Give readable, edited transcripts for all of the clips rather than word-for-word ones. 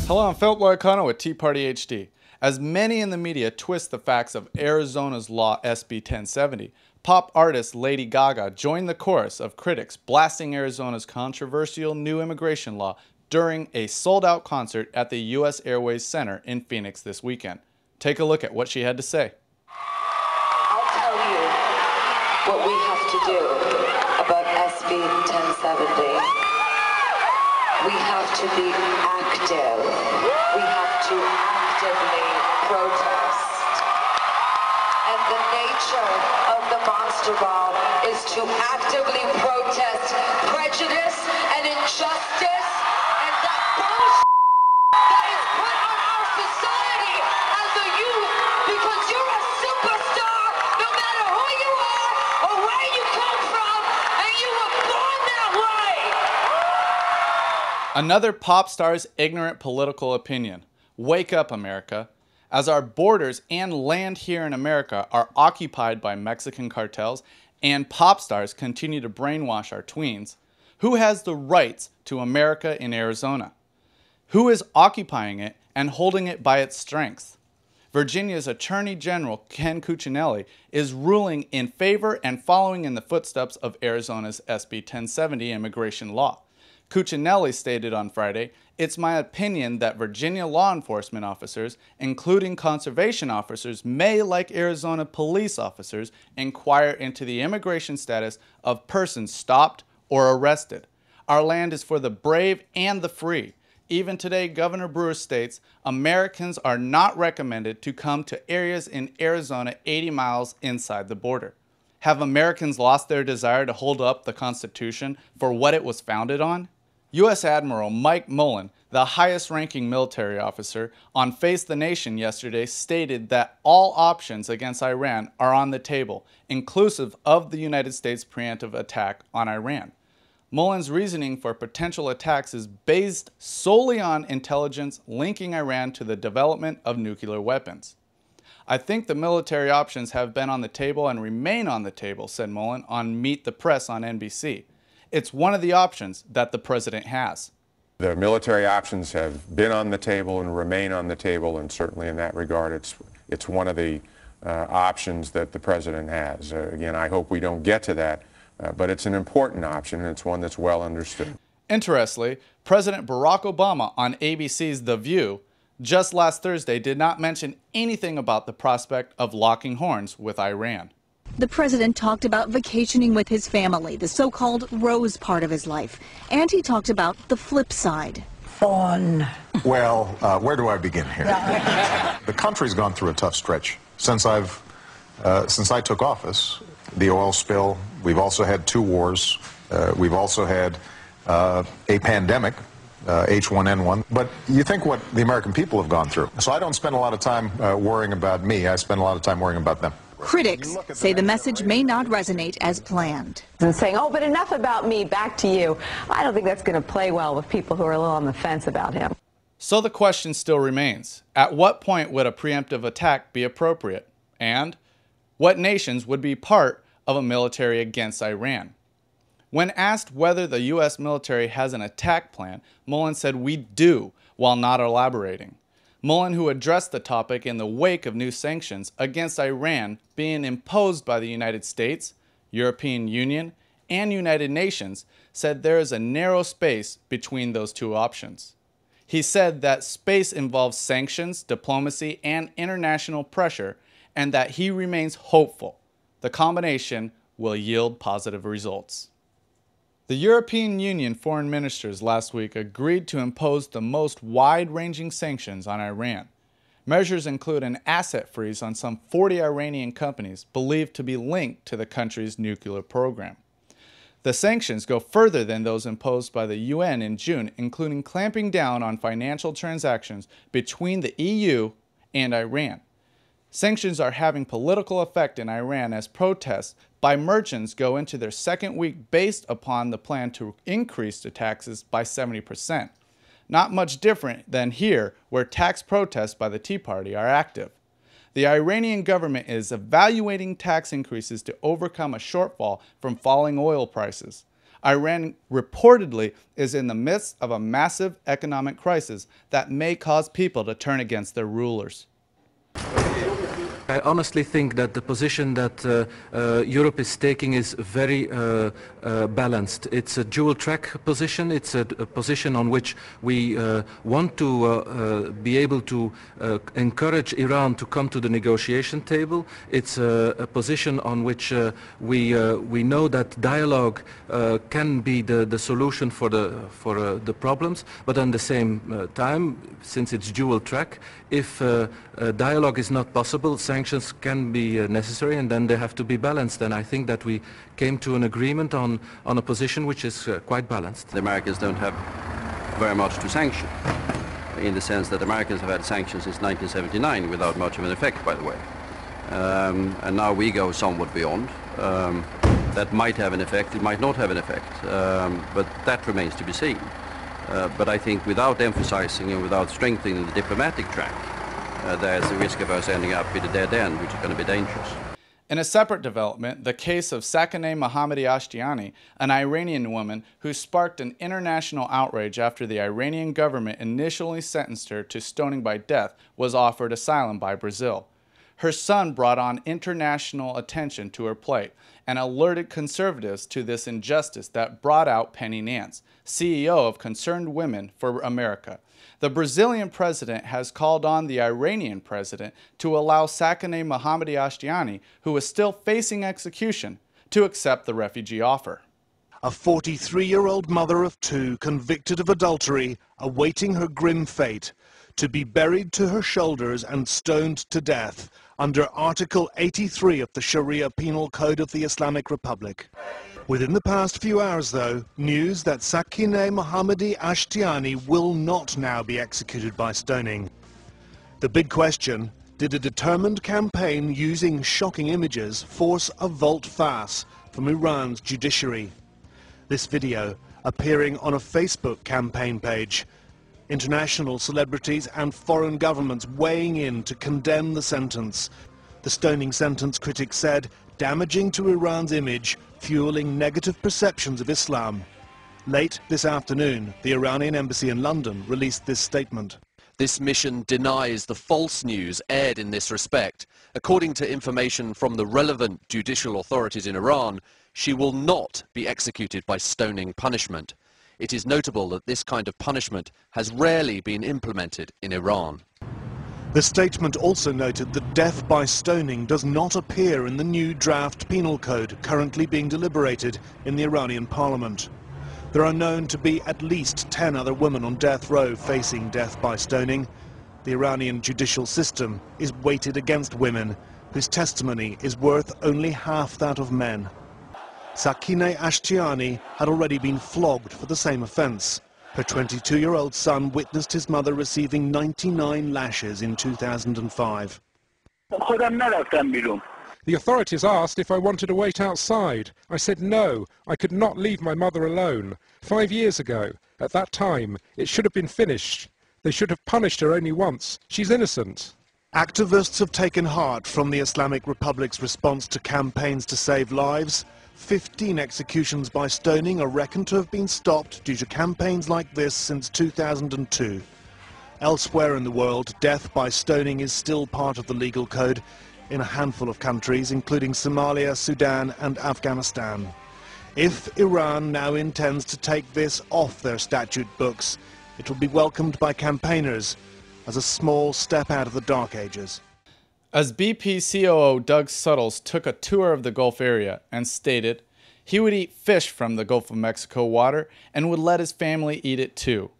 Hello, I'm Philip Loicono with TeaPartyHD. As many in the media twist the facts of Arizona's law SB1070, pop artist Lady Gaga joined the chorus of critics blasting Arizona's controversial new immigration law during a sold-out concert at the U.S. Airways Center in Phoenix this weekend. Take a look at what she had to say. I'll tell you what we have to do about SB1070. We have to be active. We have to actively protest. And the nature of the Monster Ball is to actively protest prejudice and injustice and that bullshit that is put on our society as a youth, because you're a superstar no matter who you are or where you come from, and you were born that way. Another pop star's ignorant political opinion. Wake up, America. As our borders and land here in America are occupied by Mexican cartels and pop stars continue to brainwash our tweens, who has the rights to America in Arizona? Who is occupying it and holding it by its strength? Virginia's Attorney General Ken Cuccinelli is ruling in favor and following in the footsteps of Arizona's SB 1070 immigration law. Cuccinelli stated on Friday, "It's my opinion that Virginia law enforcement officers, including conservation officers, may, like Arizona police officers, inquire into the immigration status of persons stopped or arrested. Our land is for the brave and the free. Even today, Governor Brewer states, Americans are not recommended to come to areas in Arizona 80 miles inside the border." Have Americans lost their desire to hold up the Constitution for what it was founded on? U.S. Admiral Mike Mullen, the highest-ranking military officer, on Face the Nation yesterday stated that all options against Iran are on the table, inclusive of the United States' preemptive attack on Iran. Mullen's reasoning for potential attacks is based solely on intelligence linking Iran to the development of nuclear weapons. "I think the military options have been on the table and remain on the table," said Mullen on Meet the Press on NBC. "It's one of the options that the president has." The military options have been on the table and remain on the table, and certainly in that regard, it's one of the options that the president has. Again, I hope we don't get to that, but it's an important option, and it's one that's well understood. Interestingly, President Barack Obama on ABC's The View just last Thursday did not mention anything about the prospect of locking horns with Iran. The president talked about vacationing with his family, the so-called rose part of his life, and he talked about the flip side. Fun. Well, where do I begin here? The country's gone through a tough stretch since I took office. The oil spill. We've also had 2 wars. We've also had a pandemic, H1N1. But you think what the American people have gone through. So I don't spend a lot of time worrying about me. I spend a lot of time worrying about them. Critics say the message may not resonate as planned. And saying, oh, but enough about me, back to you. I don't think that's going to play well with people who are a little on the fence about him. So the question still remains, at what point would a preemptive attack be appropriate? And what nations would be part of a military against Iran? When asked whether the U.S. military has an attack plan, Mullen said, "We do," while not elaborating. Mullen, who addressed the topic in the wake of new sanctions against Iran being imposed by the United States, European Union, and United Nations, said there is a narrow space between those two options. He said that space involves sanctions, diplomacy, and international pressure, and that he remains hopeful the combination will yield positive results. The European Union foreign ministers last week agreed to impose the most wide-ranging sanctions on Iran. Measures include an asset freeze on some 40 Iranian companies believed to be linked to the country's nuclear program. The sanctions go further than those imposed by the UN in June, including clamping down on financial transactions between the EU and Iran. Sanctions are having political effect in Iran as protests by merchants go into their second week based upon the plan to increase the taxes by 70%. Not much different than here, where tax protests by the Tea Party are active. The Iranian government is evaluating tax increases to overcome a shortfall from falling oil prices. Iran reportedly is in the midst of a massive economic crisis that may cause people to turn against their rulers. I honestly think that the position that Europe is taking is very balanced. It's a dual-track position. It's a position on which we want to be able to encourage Iran to come to the negotiation table. It's a position on which we know that dialogue can be the solution for the problems. But at the same time, since it's dual-track, if dialogue is not possible, sanctions can be necessary, and then they have to be balanced. And I think that we came to an agreement on a position which is quite balanced. The Americans don't have very much to sanction, in the sense that Americans have had sanctions since 1979 without much of an effect, by the way. And now we go somewhat beyond. That might have an effect, it might not have an effect, but that remains to be seen. But I think without emphasizing and without strengthening the diplomatic track, there's a risk of us ending up with a dead end, which is going to be dangerous. In a separate development, the case of Sakineh Mohammadi Ashtiani, an Iranian woman who sparked an international outrage after the Iranian government initially sentenced her to stoning by death, was offered asylum by Brazil. Her son brought on international attention to her plight and alerted conservatives to this injustice that brought out Penny Nance, CEO of Concerned Women for America. The Brazilian president has called on the Iranian president to allow Sakineh Mohammadi Ashtiani, who is still facing execution, to accept the refugee offer. A 43-year-old mother of two convicted of adultery, awaiting her grim fate, to be buried to her shoulders and stoned to death under Article 83 of the Sharia Penal Code of the Islamic Republic. Within the past few hours, though, news that Sakineh Mohammadi Ashtiani will not now be executed by stoning. The big question, did a determined campaign using shocking images force a volte-face from Iran's judiciary? This video appearing on a Facebook campaign page. International celebrities and foreign governments weighing in to condemn the sentence. The stoning sentence, critics said, damaging to Iran's image, fueling negative perceptions of Islam. Late this afternoon, the Iranian embassy in London released this statement. This mission denies the false news aired in this respect. According to information from the relevant judicial authorities in Iran, she will not be executed by stoning punishment. It is notable that this kind of punishment has rarely been implemented in Iran. The statement also noted that death by stoning does not appear in the new draft penal code currently being deliberated in the Iranian parliament. There are known to be at least 10 other women on death row facing death by stoning. The Iranian judicial system is weighted against women, whose testimony is worth only half that of men. Sakineh Ashtiani had already been flogged for the same offence. Her 22-year-old son witnessed his mother receiving 99 lashes in 2005. The authorities asked if I wanted to wait outside. I said no, I could not leave my mother alone. 5 years ago, at that time, it should have been finished. They should have punished her only once. She's innocent. Activists have taken heart from the Islamic Republic's response to campaigns to save lives. 15 executions by stoning are reckoned to have been stopped due to campaigns like this since 2002. Elsewhere in the world, death by stoning is still part of the legal code in a handful of countries, including Somalia, Sudan and Afghanistan. If Iran now intends to take this off their statute books, it will be welcomed by campaigners as a small step out of the dark ages. As BP COO Doug Suttles took a tour of the Gulf area and stated he would eat fish from the Gulf of Mexico water and would let his family eat it too.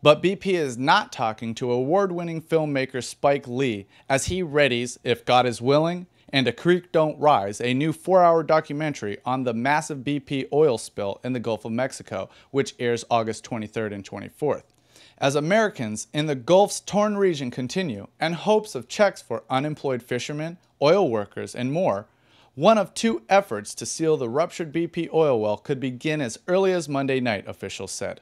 But BP is not talking to award-winning filmmaker Spike Lee as he readies If God Is Willing and A Creek Don't Rise, a new 4-hour documentary on the massive BP oil spill in the Gulf of Mexico, which airs August 23rd and 24th. As Americans in the Gulf's torn region continue, and hopes of checks for unemployed fishermen, oil workers, and more, one of two efforts to seal the ruptured BP oil well could begin as early as Monday night, officials said.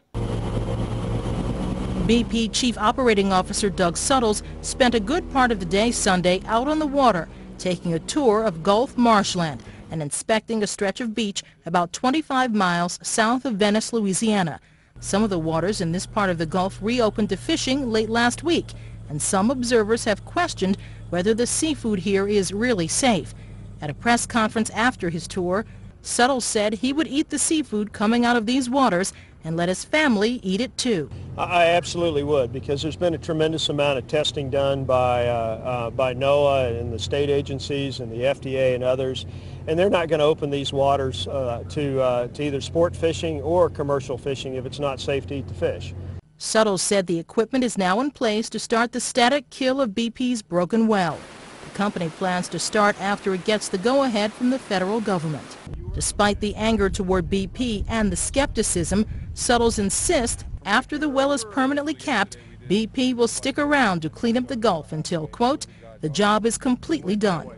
BP Chief Operating Officer Doug Suttles spent a good part of the day Sunday out on the water, taking a tour of Gulf marshland and inspecting a stretch of beach about 25 miles south of Venice, Louisiana. Some of the waters in this part of the Gulf reopened to fishing late last week, and some observers have questioned whether the seafood here is really safe. At a press conference after his tour, Suttles said he would eat the seafood coming out of these waters and let his family eat it too. I absolutely would, because there's been a tremendous amount of testing done by NOAA and the state agencies and the FDA and others, and they're not going to open these waters to either sport fishing or commercial fishing if it's not safe to eat the fish. Suttles said the equipment is now in place to start the static kill of BP's broken well. The company plans to start after it gets the go-ahead from the federal government. Despite the anger toward BP and the skepticism, Suttles insists after the well is permanently capped, BP will stick around to clean up the Gulf until, quote, the job is completely done.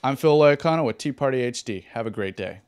I'm Phil Loiacano with TeaPartyHD. Have a great day.